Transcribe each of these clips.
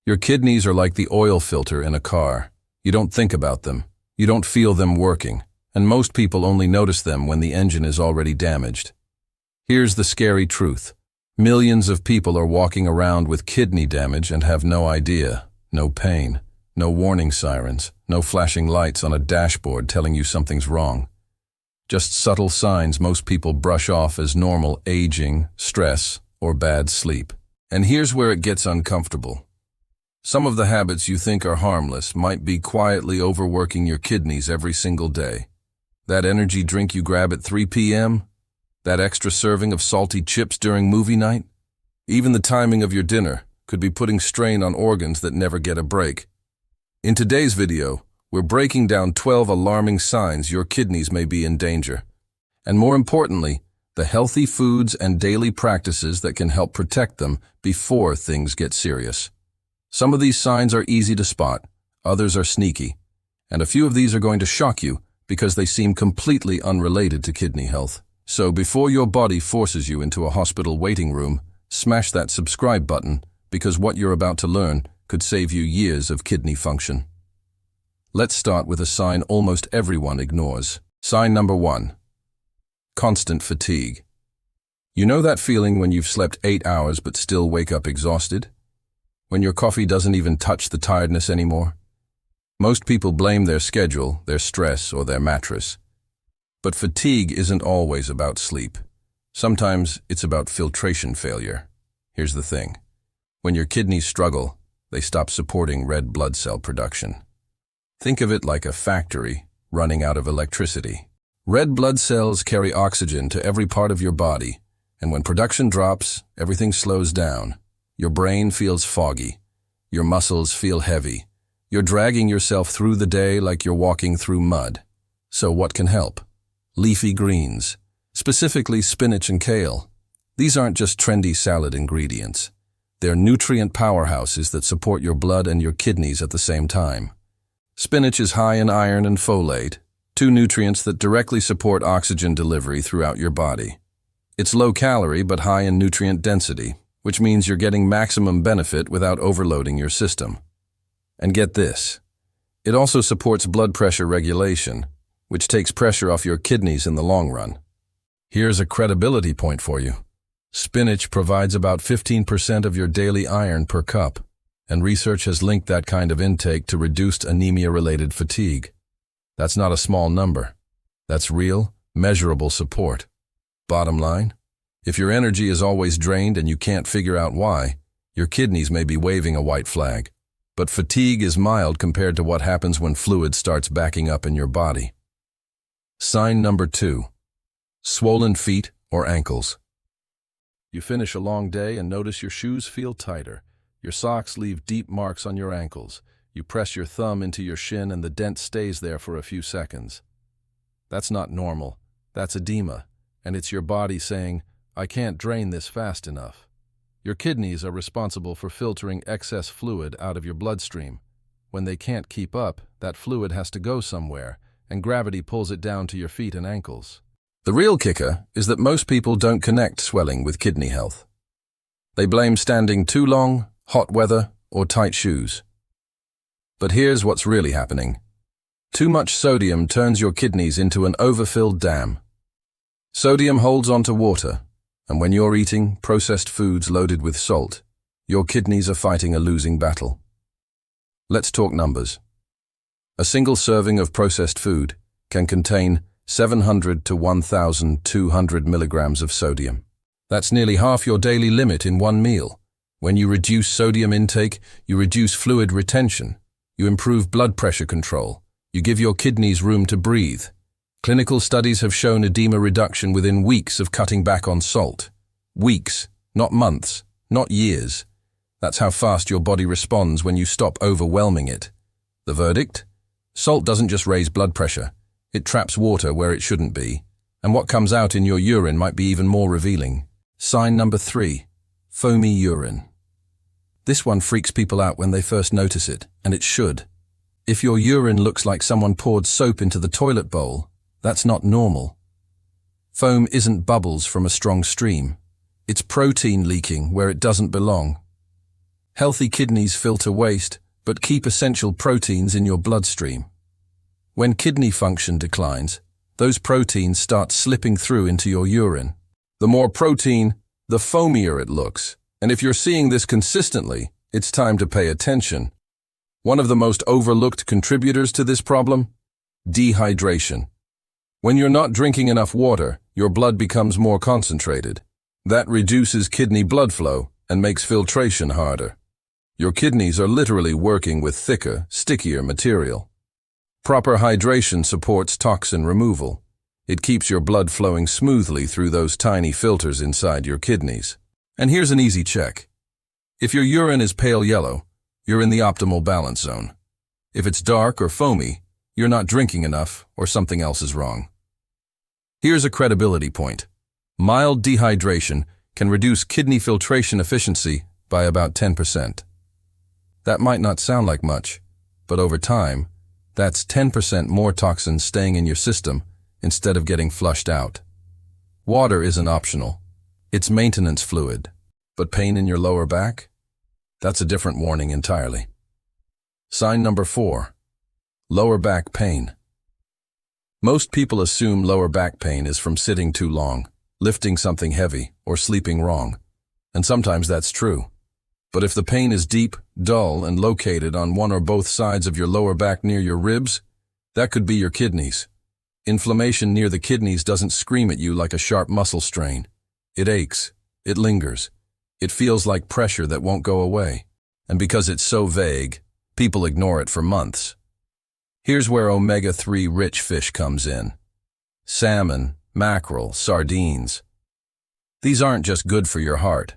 Your kidneys are like the oil filter in a car. You don't think about them. You don't feel them working. And most people only notice them when the engine is already damaged. Here's the scary truth. Millions of people are walking around with kidney damage and have no idea. No pain. No warning sirens. No flashing lights on a dashboard telling you something's wrong. Just subtle signs most people brush off as normal aging, stress, or bad sleep. And here's where it gets uncomfortable. Some of the habits you think are harmless might be quietly overworking your kidneys every single day. That energy drink you grab at 3 p.m., that extra serving of salty chips during movie night, even the timing of your dinner could be putting strain on organs that never get a break. In today's video, we're breaking down 12 alarming signs your kidneys may be in danger. And more importantly, the healthy foods and daily practices that can help protect them before things get serious. Some of these signs are easy to spot, others are sneaky, and a few of these are going to shock you because they seem completely unrelated to kidney health. So before your body forces you into a hospital waiting room, smash that subscribe button because what you're about to learn could save you years of kidney function. Let's start with a sign almost everyone ignores. Sign number 1. Constant fatigue. You know that feeling when you've slept 8 hours but still wake up exhausted? When your coffee doesn't even touch the tiredness anymore? Most people blame their schedule, their stress, or their mattress. But fatigue isn't always about sleep. Sometimes it's about filtration failure. Here's the thing. When your kidneys struggle, they stop supporting red blood cell production. Think of it like a factory running out of electricity. Red blood cells carry oxygen to every part of your body, and when production drops, everything slows down. Your brain feels foggy. Your muscles feel heavy. You're dragging yourself through the day like you're walking through mud. So what can help? Leafy greens, specifically spinach and kale. These aren't just trendy salad ingredients. They're nutrient powerhouses that support your blood and your kidneys at the same time. Spinach is high in iron and folate, two nutrients that directly support oxygen delivery throughout your body. It's low-calorie but high in nutrient density, which means you're getting maximum benefit without overloading your system. And get this, it also supports blood pressure regulation, which takes pressure off your kidneys in the long run. Here's a credibility point for you. Spinach provides about 15% of your daily iron per cup, and research has linked that kind of intake to reduced anemia-related fatigue. That's not a small number. That's real, measurable support. Bottom line, if your energy is always drained and you can't figure out why, your kidneys may be waving a white flag. But fatigue is mild compared to what happens when fluid starts backing up in your body. Sign number 2. Swollen feet or ankles. You finish a long day and notice your shoes feel tighter. Your socks leave deep marks on your ankles. You press your thumb into your shin and the dent stays there for a few seconds. That's not normal. That's edema, and it's your body saying, I can't drain this fast enough. Your kidneys are responsible for filtering excess fluid out of your bloodstream. When they can't keep up, that fluid has to go somewhere, and gravity pulls it down to your feet and ankles. The real kicker is that most people don't connect swelling with kidney health. They blame standing too long, hot weather, or tight shoes. But here's what's really happening. Too much sodium turns your kidneys into an overfilled dam. Sodium holds onto water, and when you're eating processed foods loaded with salt, your kidneys are fighting a losing battle. Let's talk numbers. A single serving of processed food can contain 700 to 1,200 milligrams of sodium. That's nearly half your daily limit in one meal. When you reduce sodium intake, you reduce fluid retention. You improve blood pressure control. You give your kidneys room to breathe. Clinical studies have shown edema reduction within weeks of cutting back on salt. Weeks, not months, not years. That's how fast your body responds when you stop overwhelming it. The verdict? Salt doesn't just raise blood pressure. It traps water where it shouldn't be. And what comes out in your urine might be even more revealing. Sign number 3. Foamy urine. This one freaks people out when they first notice it, and it should. If your urine looks like someone poured soap into the toilet bowl, that's not normal. Foam isn't bubbles from a strong stream. It's protein leaking where it doesn't belong. Healthy kidneys filter waste, but keep essential proteins in your bloodstream. When kidney function declines, those proteins start slipping through into your urine. The more protein, the foamier it looks. And if you're seeing this consistently, it's time to pay attention. One of the most overlooked contributors to this problem? Dehydration. When you're not drinking enough water, your blood becomes more concentrated. That reduces kidney blood flow and makes filtration harder. Your kidneys are literally working with thicker, stickier material. Proper hydration supports toxin removal. It keeps your blood flowing smoothly through those tiny filters inside your kidneys. And here's an easy check. If your urine is pale yellow, you're in the optimal balance zone. If it's dark or foamy, you're not drinking enough or something else is wrong. Here's a credibility point. Mild dehydration can reduce kidney filtration efficiency by about 10%. That might not sound like much, but over time, that's 10% more toxins staying in your system instead of getting flushed out. Water isn't optional. It's maintenance fluid. But pain in your lower back? That's a different warning entirely. Sign number 4. Lower back pain. Most people assume lower back pain is from sitting too long, lifting something heavy, or sleeping wrong. And sometimes that's true. But if the pain is deep, dull, and located on one or both sides of your lower back near your ribs, that could be your kidneys. Inflammation near the kidneys doesn't scream at you like a sharp muscle strain. It aches. It lingers. It feels like pressure that won't go away. And because it's so vague, people ignore it for months. Here's where omega-3 rich fish comes in. Salmon, mackerel, sardines. These aren't just good for your heart.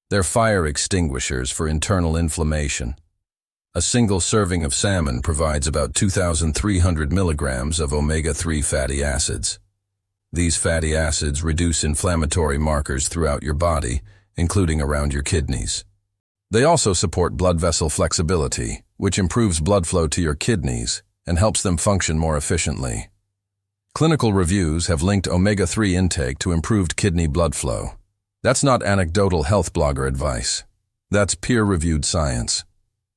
They're fire extinguishers for internal inflammation. A single serving of salmon provides about 2,300 milligrams of omega-3 fatty acids. These fatty acids reduce inflammatory markers throughout your body, including around your kidneys. They also support blood vessel flexibility, which improves blood flow to your kidneys and helps them function more efficiently. Clinical reviews have linked omega-3 intake to improved kidney blood flow. That's not anecdotal health blogger advice. That's peer-reviewed science.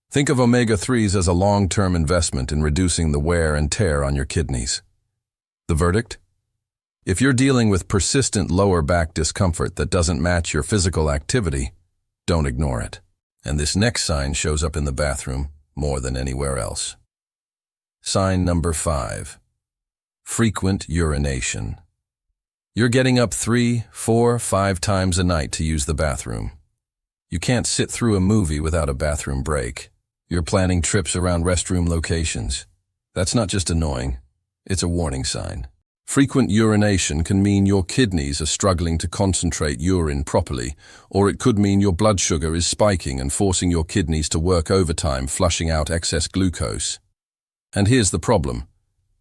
Think of omega-3s as a long-term investment in reducing the wear and tear on your kidneys. The verdict? If you're dealing with persistent lower back discomfort that doesn't match your physical activity, don't ignore it. And this next sign shows up in the bathroom more than anywhere else. Sign number 5. Frequent urination. You're getting up 3, 4, 5 times a night to use the bathroom. You can't sit through a movie without a bathroom break. You're planning trips around restroom locations. That's not just annoying, it's a warning sign. Frequent urination can mean your kidneys are struggling to concentrate urine properly, or it could mean your blood sugar is spiking and forcing your kidneys to work overtime, flushing out excess glucose. And here's the problem.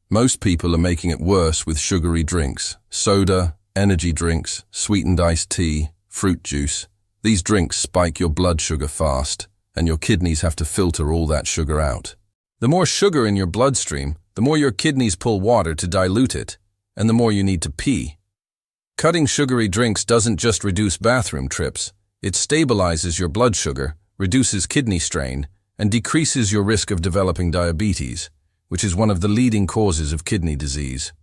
Most people are making it worse with sugary drinks, soda, energy drinks, sweetened iced tea, fruit juice. These drinks spike your blood sugar fast, and your kidneys have to filter all that sugar out. The more sugar in your bloodstream, the more your kidneys pull water to dilute it, and the more you need to pee. Cutting sugary drinks doesn't just reduce bathroom trips, it stabilizes your blood sugar, reduces kidney strain, and decreases your risk of developing diabetes, which is one of the leading causes of kidney disease.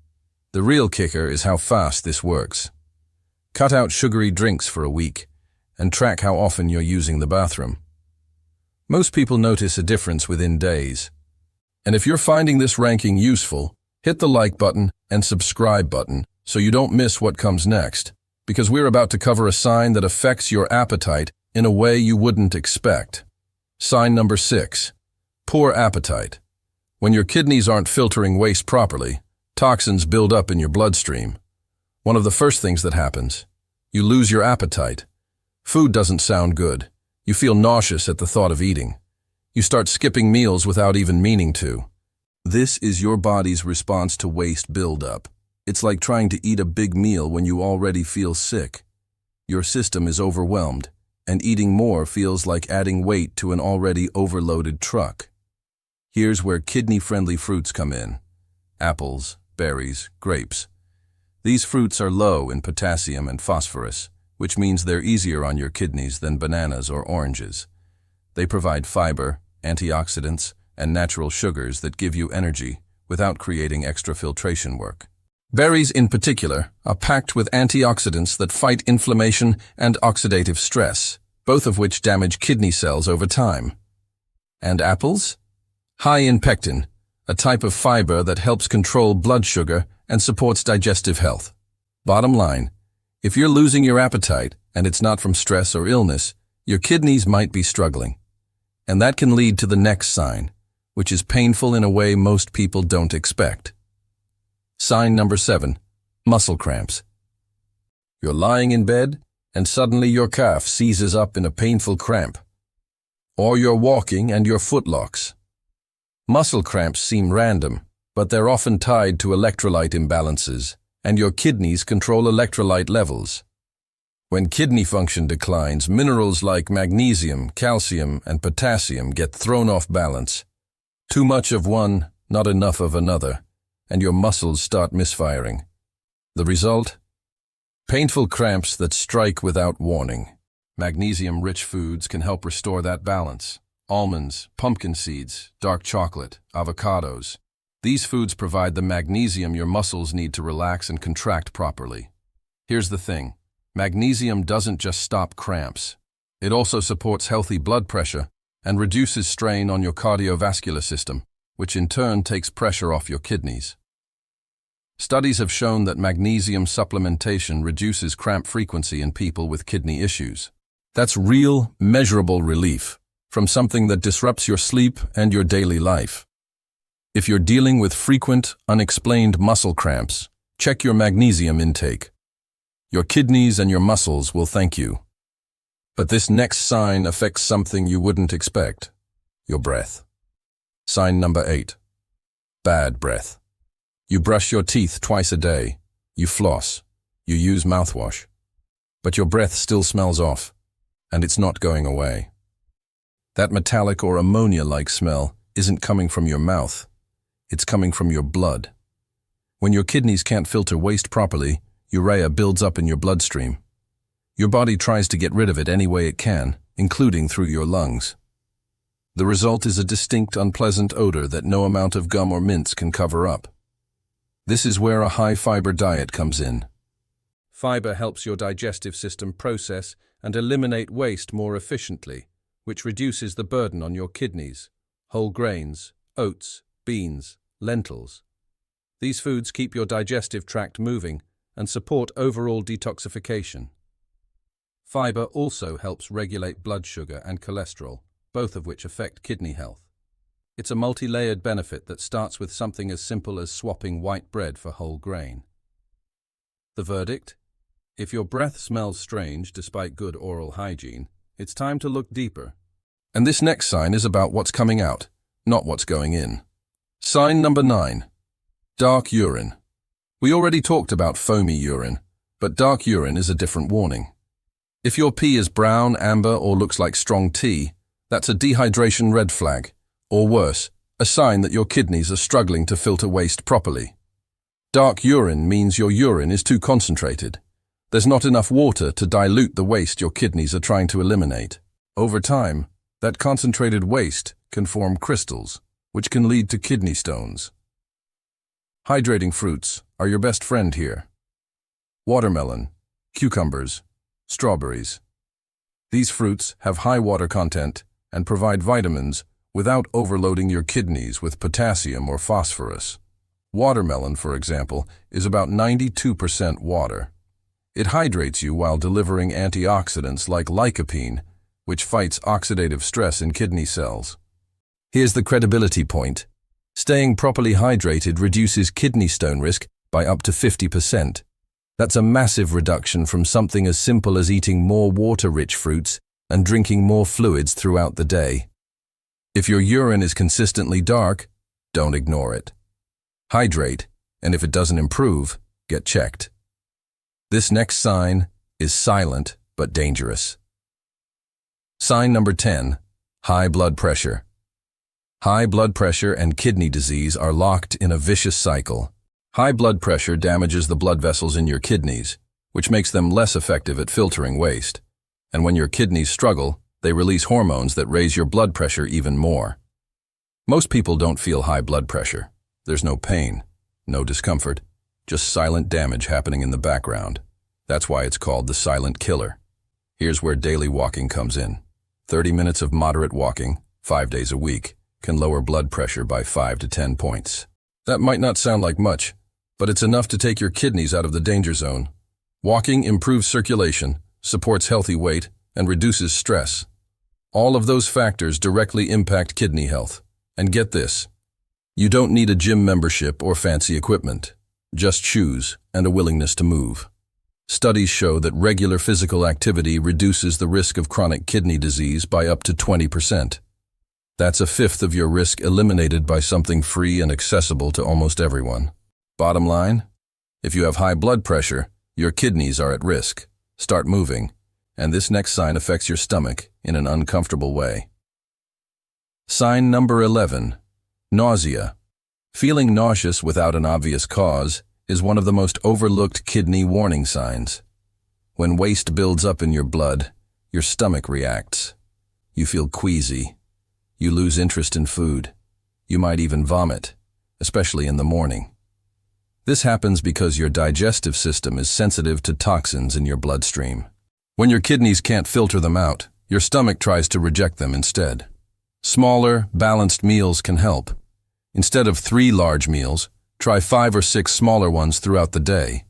The real kicker is how fast this works. Cut out sugary drinks for a week, and track how often you're using the bathroom. Most people notice a difference within days. And if you're finding this ranking useful, hit the like button and subscribe button so you don't miss what comes next, because we're about to cover a sign that affects your appetite in a way you wouldn't expect. Sign number 6. Poor appetite. When your kidneys aren't filtering waste properly, toxins build up in your bloodstream. One of the first things that happens, you lose your appetite. Food doesn't sound good. You feel nauseous at the thought of eating. You start skipping meals without even meaning to. This is your body's response to waste buildup. It's like trying to eat a big meal when you already feel sick. Your system is overwhelmed, and eating more feels like adding weight to an already overloaded truck. Here's where kidney-friendly fruits come in. Apples, berries, grapes. These fruits are low in potassium and phosphorus, which means they're easier on your kidneys than bananas or oranges. They provide fiber, antioxidants, and natural sugars that give you energy without creating extra filtration work. Berries in particular are packed with antioxidants that fight inflammation and oxidative stress, both of which damage kidney cells over time. And apples? High in pectin, a type of fiber that helps control blood sugar and supports digestive health. Bottom line, if you're losing your appetite and it's not from stress or illness, your kidneys might be struggling. And that can lead to the next sign, which is painful in a way most people don't expect. Sign number 7, muscle cramps. You're lying in bed and suddenly your calf seizes up in a painful cramp. Or you're walking and your foot locks. Muscle cramps seem random, but they're often tied to electrolyte imbalances, and your kidneys control electrolyte levels. When kidney function declines, minerals like magnesium, calcium, and potassium get thrown off balance. Too much of one, not enough of another, and your muscles start misfiring. The result? Painful cramps that strike without warning. Magnesium-rich foods can help restore that balance. Almonds, pumpkin seeds, dark chocolate, avocados. These foods provide the magnesium your muscles need to relax and contract properly. Here's the thing. Magnesium doesn't just stop cramps. It also supports healthy blood pressure and reduces strain on your cardiovascular system, which in turn takes pressure off your kidneys. Studies have shown that magnesium supplementation reduces cramp frequency in people with kidney issues. That's real, measurable relief from something that disrupts your sleep and your daily life. If you're dealing with frequent, unexplained muscle cramps, check your magnesium intake. Your kidneys and your muscles will thank you. But this next sign affects something you wouldn't expect: your breath. Sign number 8. Bad breath. You brush your teeth twice a day, you floss, you use mouthwash, but your breath still smells off, and it's not going away. That metallic or ammonia-like smell isn't coming from your mouth, it's coming from your blood. When your kidneys can't filter waste properly, urea builds up in your bloodstream. Your body tries to get rid of it any way it can, including through your lungs. The result is a distinct, unpleasant odor that no amount of gum or mints can cover up. This is where a high-fiber diet comes in. Fiber helps your digestive system process and eliminate waste more efficiently, which reduces the burden on your kidneys. Whole grains, oats, beans, lentils. These foods keep your digestive tract moving and support overall detoxification. Fiber also helps regulate blood sugar and cholesterol, both of which affect kidney health. It's a multi-layered benefit that starts with something as simple as swapping white bread for whole grain. The verdict? If your breath smells strange despite good oral hygiene, it's time to look deeper. And this next sign is about what's coming out, not what's going in. Sign number 9. Dark urine. We already talked about foamy urine, but dark urine is a different warning. If your pee is brown, amber, or looks like strong tea, that's a dehydration red flag, or worse, a sign that your kidneys are struggling to filter waste properly. Dark urine means your urine is too concentrated. There's not enough water to dilute the waste your kidneys are trying to eliminate. Over time, that concentrated waste can form crystals, which can lead to kidney stones. Hydrating fruits are your best friend here. Watermelon, cucumbers, strawberries. These fruits have high water content and provide vitamins without overloading your kidneys with potassium or phosphorus. Watermelon, for example, is about 92% water. It hydrates you while delivering antioxidants like lycopene, which fights oxidative stress in kidney cells. Here's the credibility point. Staying properly hydrated reduces kidney stone risk by up to 50%. That's a massive reduction from something as simple as eating more water-rich fruits and drinking more fluids throughout the day. If your urine is consistently dark, don't ignore it. Hydrate, and if it doesn't improve, get checked. This next sign is silent but dangerous. Sign number 10, high blood pressure. High blood pressure and kidney disease are locked in a vicious cycle. High blood pressure damages the blood vessels in your kidneys, which makes them less effective at filtering waste. And when your kidneys struggle, They release hormones that raise your blood pressure even more. Most people don't feel high blood pressure. There's no pain, no discomfort, just silent damage happening in the background. That's why it's called the silent killer. Here's where daily walking comes in. 30 minutes of moderate walking, 5 days a week, can lower blood pressure by 5 to 10 points. That might not sound like much, but it's enough to take your kidneys out of the danger zone. Walking improves circulation, supports healthy weight, and reduces stress. All of those factors directly impact kidney health. And get this, you don't need a gym membership or fancy equipment, just shoes and a willingness to move. Studies show that regular physical activity reduces the risk of chronic kidney disease by up to 20%. That's a fifth of your risk eliminated by something free and accessible to almost everyone. Bottom line, if you have high blood pressure, your kidneys are at risk. Start moving, and this next sign affects your stomach in an uncomfortable way. Sign number 11, nausea. Feeling nauseous without an obvious cause is one of the most overlooked kidney warning signs. When waste builds up in your blood, your stomach reacts. You feel queasy. You lose interest in food. You might even vomit, especially in the morning. This happens because your digestive system is sensitive to toxins in your bloodstream. When your kidneys can't filter them out, your stomach tries to reject them instead. Smaller, balanced meals can help. Instead of 3 large meals, try 5 or 6 smaller ones throughout the day.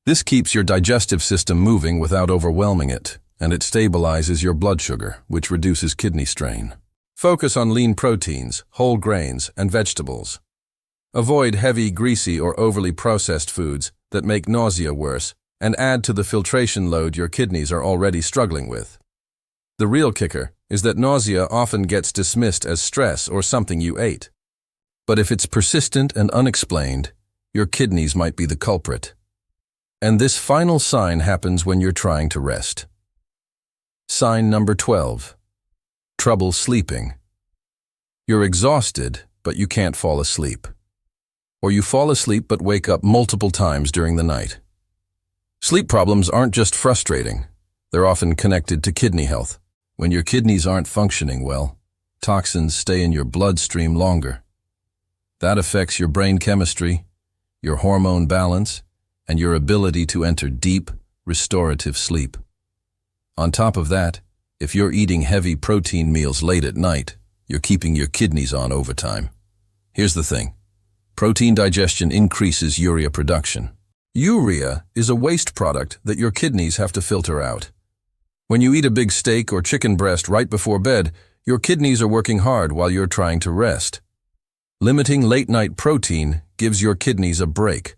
This keeps your digestive system moving without overwhelming it, and it stabilizes your blood sugar, which reduces kidney strain. Focus on lean proteins, whole grains, and vegetables. Avoid heavy, greasy, or overly processed foods that make nausea worse and add to the filtration load your kidneys are already struggling with. The real kicker is that nausea often gets dismissed as stress or something you ate. But if it's persistent and unexplained, your kidneys might be the culprit. And this final sign happens when you're trying to rest. Sign number 12. Trouble sleeping. You're exhausted, but you can't fall asleep. Or you fall asleep but wake up multiple times during the night. Sleep problems aren't just frustrating. They're often connected to kidney health. When your kidneys aren't functioning well, toxins stay in your bloodstream longer. That affects your brain chemistry, your hormone balance, and your ability to enter deep, restorative sleep. On top of that, if you're eating heavy protein meals late at night, you're keeping your kidneys on overtime. Here's the thing. Protein digestion increases urea production. Urea is a waste product that your kidneys have to filter out. When you eat a big steak or chicken breast right before bed, your kidneys are working hard while you're trying to rest. Limiting late-night protein gives your kidneys a break.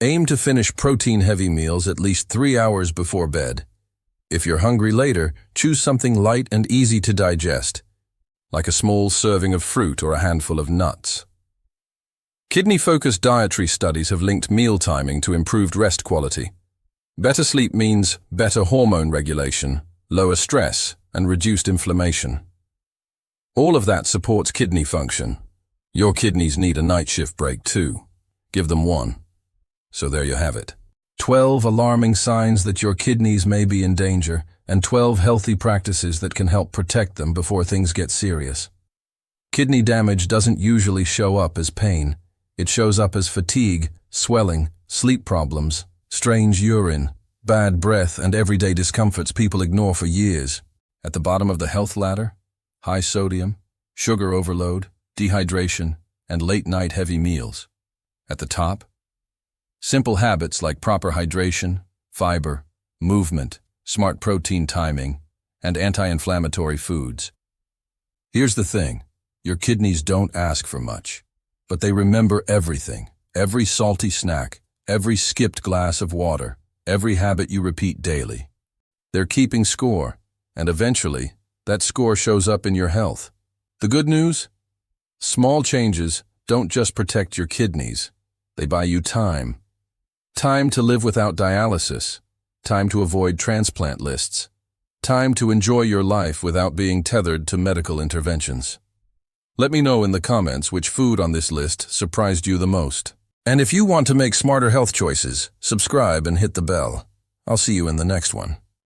Aim to finish protein-heavy meals at least 3 hours before bed. If you're hungry later, choose something light and easy to digest, like a small serving of fruit or a handful of nuts. Kidney-focused dietary studies have linked meal timing to improved rest quality. Better sleep means better hormone regulation, lower stress, and reduced inflammation. All of that supports kidney function. Your kidneys need a night shift break too. Give them one. So there you have it. 12 alarming signs that your kidneys may be in danger, and 12 healthy practices that can help protect them before things get serious. Kidney damage doesn't usually show up as pain. It shows up as fatigue, swelling, sleep problems, strange urine, bad breath, and everyday discomforts people ignore for years. At the bottom of the health ladder, high sodium, sugar overload, dehydration, and late-night heavy meals. At the top, simple habits like proper hydration, fiber, movement, smart protein timing, and anti-inflammatory foods. Here's the thing, your kidneys don't ask for much, but they remember everything, every salty snack, every skipped glass of water, every habit you repeat daily. They're keeping score, and eventually, that score shows up in your health. The good news? Small changes don't just protect your kidneys, they buy you time. Time to live without dialysis, time to avoid transplant lists, time to enjoy your life without being tethered to medical interventions. Let me know in the comments which food on this list surprised you the most. And if you want to make smarter health choices, subscribe and hit the bell. I'll see you in the next one.